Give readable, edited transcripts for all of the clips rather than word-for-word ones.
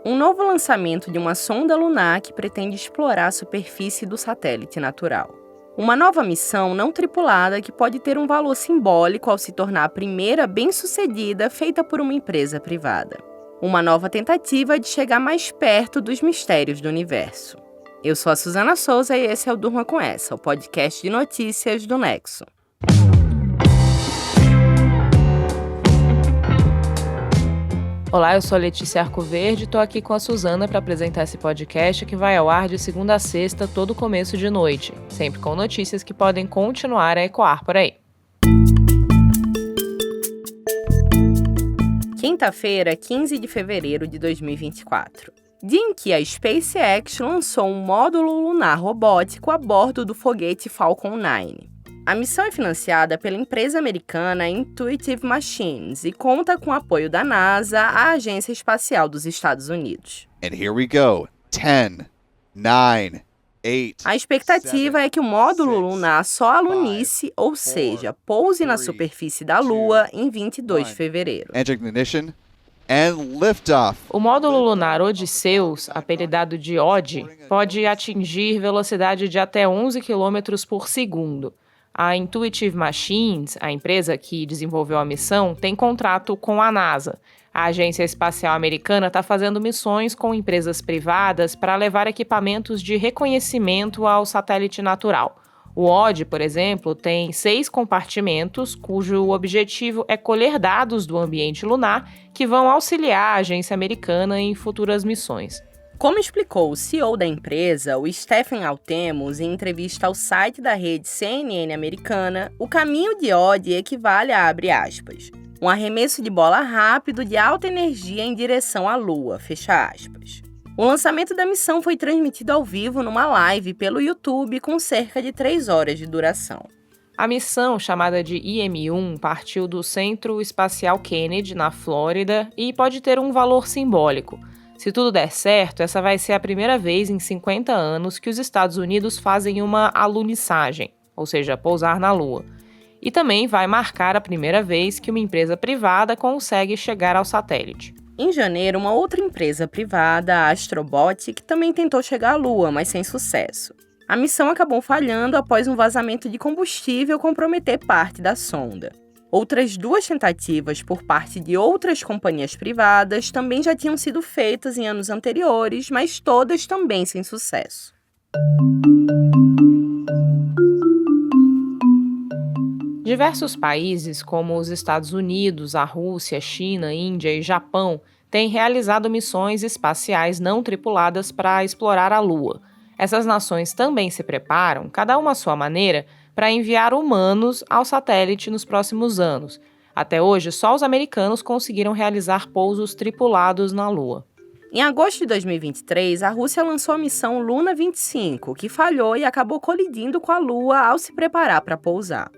um novo lançamento de uma sonda lunar que pretende explorar a superfície do satélite natural. Uma nova missão não tripulada que pode ter um valor simbólico ao se tornar a primeira bem-sucedida feita por uma empresa privada. Uma nova tentativa de chegar mais perto dos mistérios do universo. Eu sou a Suzana Souza e esse é o Durma Com Essa, o podcast de notícias do Nexo. Olá, eu sou a Letícia Arcoverde e estou aqui com a Suzana para apresentar esse podcast que vai ao ar de segunda a sexta, todo começo de noite, sempre com notícias que podem continuar a ecoar por aí. Quinta-feira, 15 de fevereiro de 2024. Dia em que a SpaceX lançou um módulo lunar robótico a bordo do foguete Falcon 9. A missão é financiada pela empresa americana Intuitive Machines e conta com o apoio da NASA, a Agência Espacial dos Estados Unidos. And here we go. 10, 9, 8. A expectativa é que o módulo lunar só alunice, ou seja, pouse na superfície da Lua em 22 de fevereiro. Engine ignition and liftoff. O módulo lunar Odysseus, apelidado de ODY, pode atingir velocidade de até 11 km por segundo. A Intuitive Machines, a empresa que desenvolveu a missão, tem contrato com a NASA. A Agência Espacial Americana está fazendo missões com empresas privadas para levar equipamentos de reconhecimento ao satélite natural. O ODY, por exemplo, tem 6 compartimentos, cujo objetivo é colher dados do ambiente lunar que vão auxiliar a agência americana em futuras missões. Como explicou o CEO da empresa, o Stephen Altemos, em entrevista ao site da rede CNN americana, o caminho de ODY equivale a, abre aspas, um arremesso de bola rápido de alta energia em direção à Lua, fecha aspas. O lançamento da missão foi transmitido ao vivo numa live pelo YouTube com cerca de 3 horas de duração. A missão, chamada de IM-1, partiu do Centro Espacial Kennedy, na Flórida, e pode ter um valor simbólico. Se tudo der certo, essa vai ser a primeira vez em 50 anos que os Estados Unidos fazem uma alunissagem, ou seja, pousar na Lua. E também vai marcar a primeira vez que uma empresa privada consegue chegar ao satélite. Em janeiro, uma outra empresa privada, a Astrobot, que também tentou chegar à Lua, mas sem sucesso. A missão acabou falhando após um vazamento de combustível comprometer parte da sonda. Outras 2 tentativas por parte de outras companhias privadas também já tinham sido feitas em anos anteriores, mas todas também sem sucesso. Diversos países, como os Estados Unidos, a Rússia, China, Índia e Japão, têm realizado missões espaciais não tripuladas para explorar a Lua. Essas nações também se preparam, cada uma à sua maneira, para enviar humanos ao satélite nos próximos anos. Até hoje, só os americanos conseguiram realizar pousos tripulados na Lua. Em agosto de 2023, a Rússia lançou a missão Luna 25, que falhou e acabou colidindo com a Lua ao se preparar para pousar.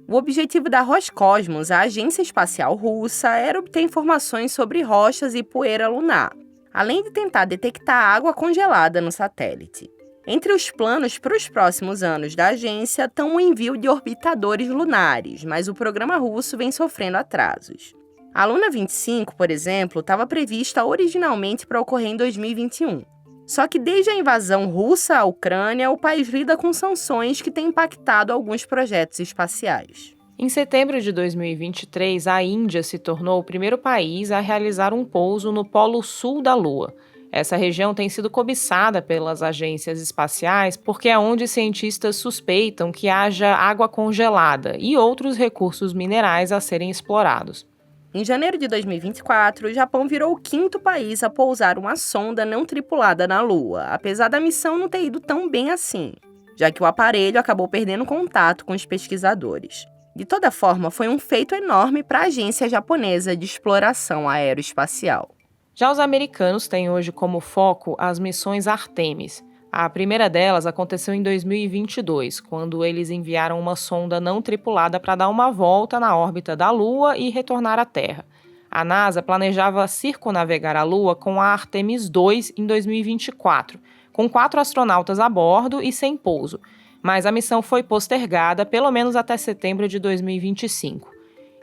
O objetivo da Roscosmos, a agência espacial russa, era obter informações sobre rochas e poeira lunar, além de tentar detectar água congelada no satélite. Entre os planos para os próximos anos da agência estão o envio de orbitadores lunares, mas o programa russo vem sofrendo atrasos. A Luna 25, por exemplo, estava prevista originalmente para ocorrer em 2021. Só que desde a invasão russa à Ucrânia, o país lida com sanções que têm impactado alguns projetos espaciais. Em setembro de 2023, a Índia se tornou o primeiro país a realizar um pouso no Polo Sul da Lua. Essa região tem sido cobiçada pelas agências espaciais porque é onde cientistas suspeitam que haja água congelada e outros recursos minerais a serem explorados. Em janeiro de 2024, o Japão virou o 5º país a pousar uma sonda não tripulada na Lua, apesar da missão não ter ido tão bem assim, já que o aparelho acabou perdendo contato com os pesquisadores. De toda forma, foi um feito enorme para a Agência Japonesa de Exploração Aeroespacial. Já os americanos têm hoje como foco as missões Artemis. A primeira delas aconteceu em 2022, quando eles enviaram uma sonda não tripulada para dar uma volta na órbita da Lua e retornar à Terra. A NASA planejava circunnavegar a Lua com a Artemis II em 2024, com 4 astronautas a bordo e sem pouso, mas a missão foi postergada pelo menos até setembro de 2025.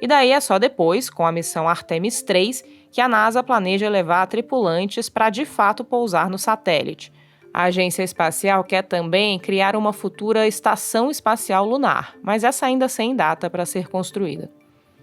E daí é só depois, com a missão Artemis 3, que a NASA planeja levar tripulantes para de fato pousar no satélite. A agência espacial quer também criar uma futura estação espacial lunar, mas essa ainda sem data para ser construída.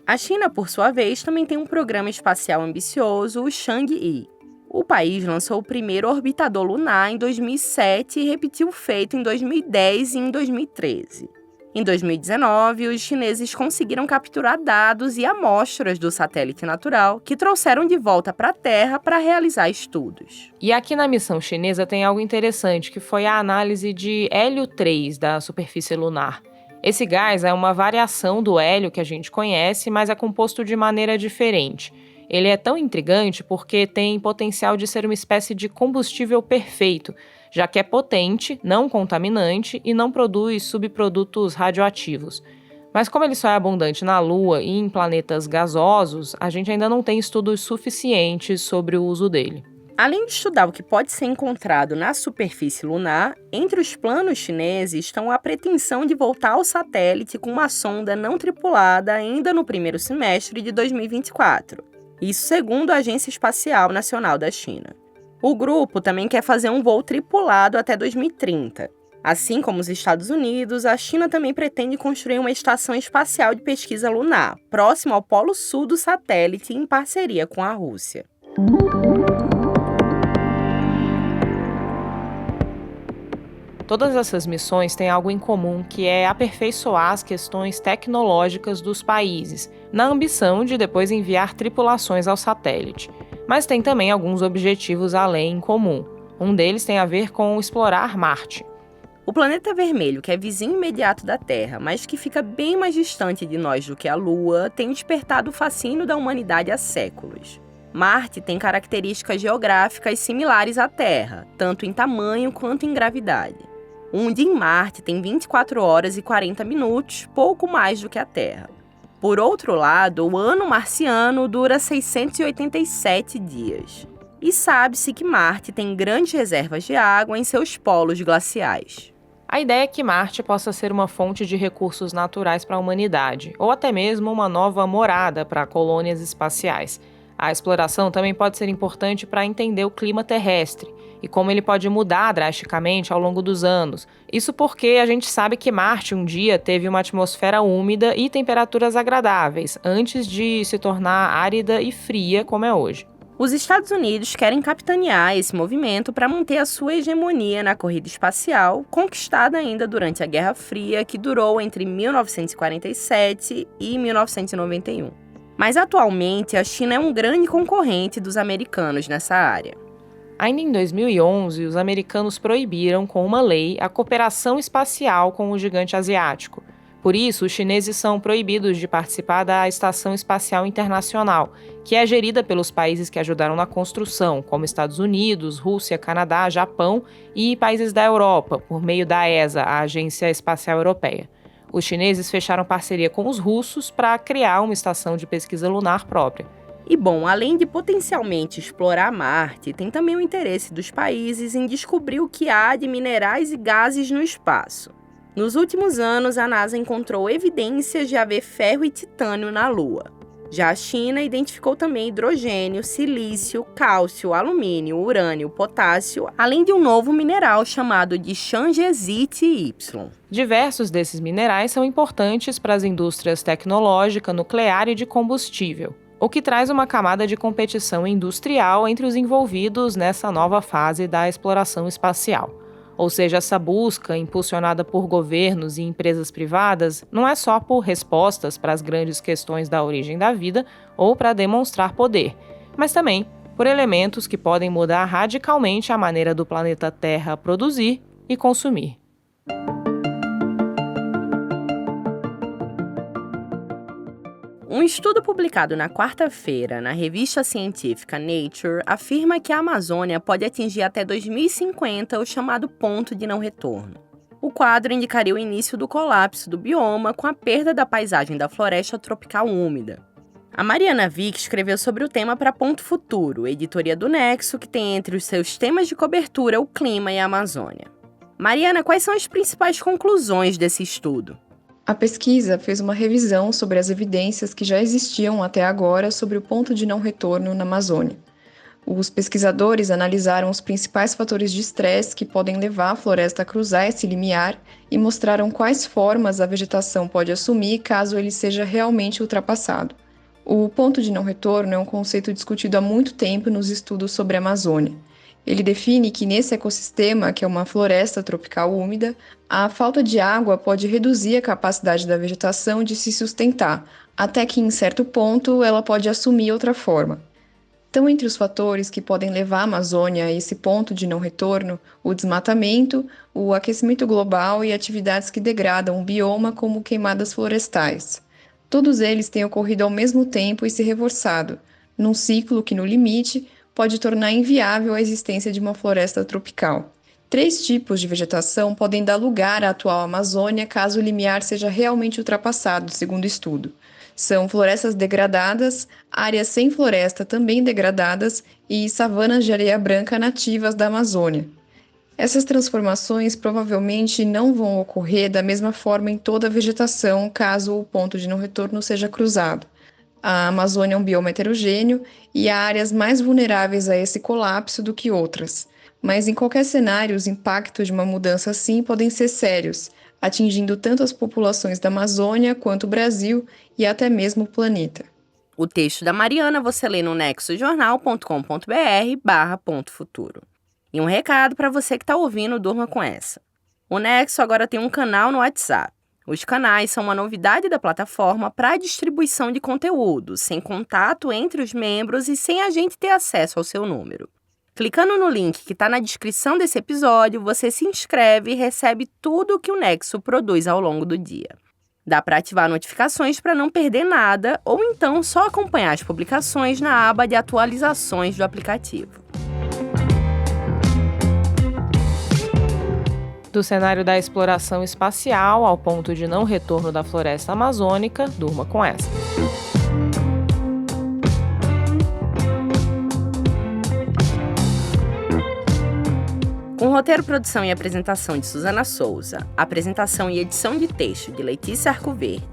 A China, por sua vez, também tem um programa espacial ambicioso, o Chang'e. O país lançou o primeiro orbitador lunar em 2007 e repetiu o feito em 2010 e em 2013. Em 2019, os chineses conseguiram capturar dados e amostras do satélite natural, que trouxeram de volta para a Terra para realizar estudos. E aqui na missão chinesa tem algo interessante, que foi a análise de hélio 3 da superfície lunar. Esse gás é uma variação do hélio que a gente conhece, mas é composto de maneira diferente. Ele é tão intrigante porque tem potencial de ser uma espécie de combustível perfeito, já que é potente, não contaminante e não produz subprodutos radioativos. Mas como ele só é abundante na Lua e em planetas gasosos, a gente ainda não tem estudos suficientes sobre o uso dele. Além de estudar o que pode ser encontrado na superfície lunar, entre os planos chineses estão a pretensão de voltar ao satélite com uma sonda não tripulada ainda no primeiro semestre de 2024. Isso segundo a Agência Espacial Nacional da China. O grupo também quer fazer um voo tripulado até 2030. Assim como os Estados Unidos, a China também pretende construir uma estação espacial de pesquisa lunar, próximo ao polo sul do satélite, em parceria com a Rússia. Todas essas missões têm algo em comum, que é aperfeiçoar as questões tecnológicas dos países, na ambição de depois enviar tripulações ao satélite. Mas tem também alguns objetivos além em comum. Um deles tem a ver com explorar Marte. O planeta vermelho, que é vizinho imediato da Terra, mas que fica bem mais distante de nós do que a Lua, tem despertado o fascínio da humanidade há séculos. Marte tem características geográficas similares à Terra, tanto em tamanho quanto em gravidade. Um dia em Marte tem 24 horas e 40 minutos, pouco mais do que a Terra. Por outro lado, o ano marciano dura 687 dias. E sabe-se que Marte tem grandes reservas de água em seus polos glaciais. A ideia é que Marte possa ser uma fonte de recursos naturais para a humanidade, ou até mesmo uma nova morada para colônias espaciais. A exploração também pode ser importante para entender o clima terrestre e como ele pode mudar drasticamente ao longo dos anos. Isso porque a gente sabe que Marte um dia teve uma atmosfera úmida e temperaturas agradáveis, antes de se tornar árida e fria como é hoje. Os Estados Unidos querem capitanear esse movimento para manter a sua hegemonia na corrida espacial, conquistada ainda durante a Guerra Fria, que durou entre 1947 e 1991. Mas atualmente a China é um grande concorrente dos americanos nessa área. Ainda em 2011, os americanos proibiram, com uma lei, a cooperação espacial com o gigante asiático. Por isso, os chineses são proibidos de participar da Estação Espacial Internacional, que é gerida pelos países que ajudaram na construção, como Estados Unidos, Rússia, Canadá, Japão e países da Europa, por meio da ESA, a Agência Espacial Europeia. Os chineses fecharam parceria com os russos para criar uma estação de pesquisa lunar própria. E bom, além de potencialmente explorar Marte, tem também o interesse dos países em descobrir o que há de minerais e gases no espaço. Nos últimos anos, a NASA encontrou evidências de haver ferro e titânio na Lua. Já a China identificou também hidrogênio, silício, cálcio, alumínio, urânio, potássio, além de um novo mineral chamado de Changezite-Y. Diversos desses minerais são importantes para as indústrias tecnológica, nuclear e de combustível, o que traz uma camada de competição industrial entre os envolvidos nessa nova fase da exploração espacial. Ou seja, essa busca, impulsionada por governos e empresas privadas, não é só por respostas para as grandes questões da origem da vida ou para demonstrar poder, mas também por elementos que podem mudar radicalmente a maneira do planeta Terra produzir e consumir. Um estudo publicado na quarta-feira na revista científica Nature afirma que a Amazônia pode atingir até 2050 o chamado ponto de não retorno. O quadro indicaria o início do colapso do bioma com a perda da paisagem da floresta tropical úmida. A Mariana Vick escreveu sobre o tema para Ponto Futuro, editoria do Nexo, que tem entre os seus temas de cobertura o clima e a Amazônia. Mariana, quais são as principais conclusões desse estudo? A pesquisa fez uma revisão sobre as evidências que já existiam até agora sobre o ponto de não retorno na Amazônia. Os pesquisadores analisaram os principais fatores de estresse que podem levar a floresta a cruzar esse limiar e mostraram quais formas a vegetação pode assumir caso ele seja realmente ultrapassado. O ponto de não retorno é um conceito discutido há muito tempo nos estudos sobre a Amazônia. Ele define que nesse ecossistema, que é uma floresta tropical úmida, a falta de água pode reduzir a capacidade da vegetação de se sustentar, até que em certo ponto ela pode assumir outra forma. Então, entre os fatores que podem levar a Amazônia a esse ponto de não retorno, o desmatamento, o aquecimento global e atividades que degradam o bioma, como queimadas florestais. Todos eles têm ocorrido ao mesmo tempo e se reforçado, num ciclo que, no limite, pode tornar inviável a existência de uma floresta tropical. 3 tipos de vegetação podem dar lugar à atual Amazônia caso o limiar seja realmente ultrapassado, segundo o estudo. São florestas degradadas, áreas sem floresta também degradadas e savanas de areia branca nativas da Amazônia. Essas transformações provavelmente não vão ocorrer da mesma forma em toda a vegetação caso o ponto de não retorno seja cruzado. A Amazônia é um bioma heterogêneo e há áreas mais vulneráveis a esse colapso do que outras. Mas em qualquer cenário, os impactos de uma mudança assim podem ser sérios, atingindo tanto as populações da Amazônia quanto o Brasil e até mesmo o planeta. O texto da Mariana você lê no nexojornal.com.br/ponto-futuro. E um recado para você que está ouvindo o Durma Com Essa. O Nexo agora tem um canal no WhatsApp. Os canais são uma novidade da plataforma para a distribuição de conteúdo, sem contato entre os membros e sem a gente ter acesso ao seu número. Clicando no link que está na descrição desse episódio, você se inscreve e recebe tudo o que o Nexo produz ao longo do dia. Dá para ativar notificações para não perder nada ou então só acompanhar as publicações na aba de atualizações do aplicativo. Do cenário da exploração espacial ao ponto de não retorno da floresta amazônica, durma com essa. Com roteiro, produção e apresentação de Suzana Souza, apresentação e edição de texto de Letícia Arcoverde,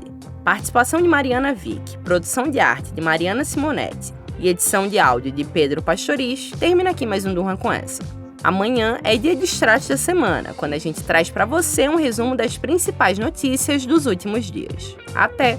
participação de Mariana Vick, produção de arte de Mariana Simonetti e edição de áudio de Pedro Pastoriz, termina aqui mais um Durma Com Essa. Amanhã é dia de Strat da semana, quando a gente traz para você um resumo das principais notícias dos últimos dias. Até!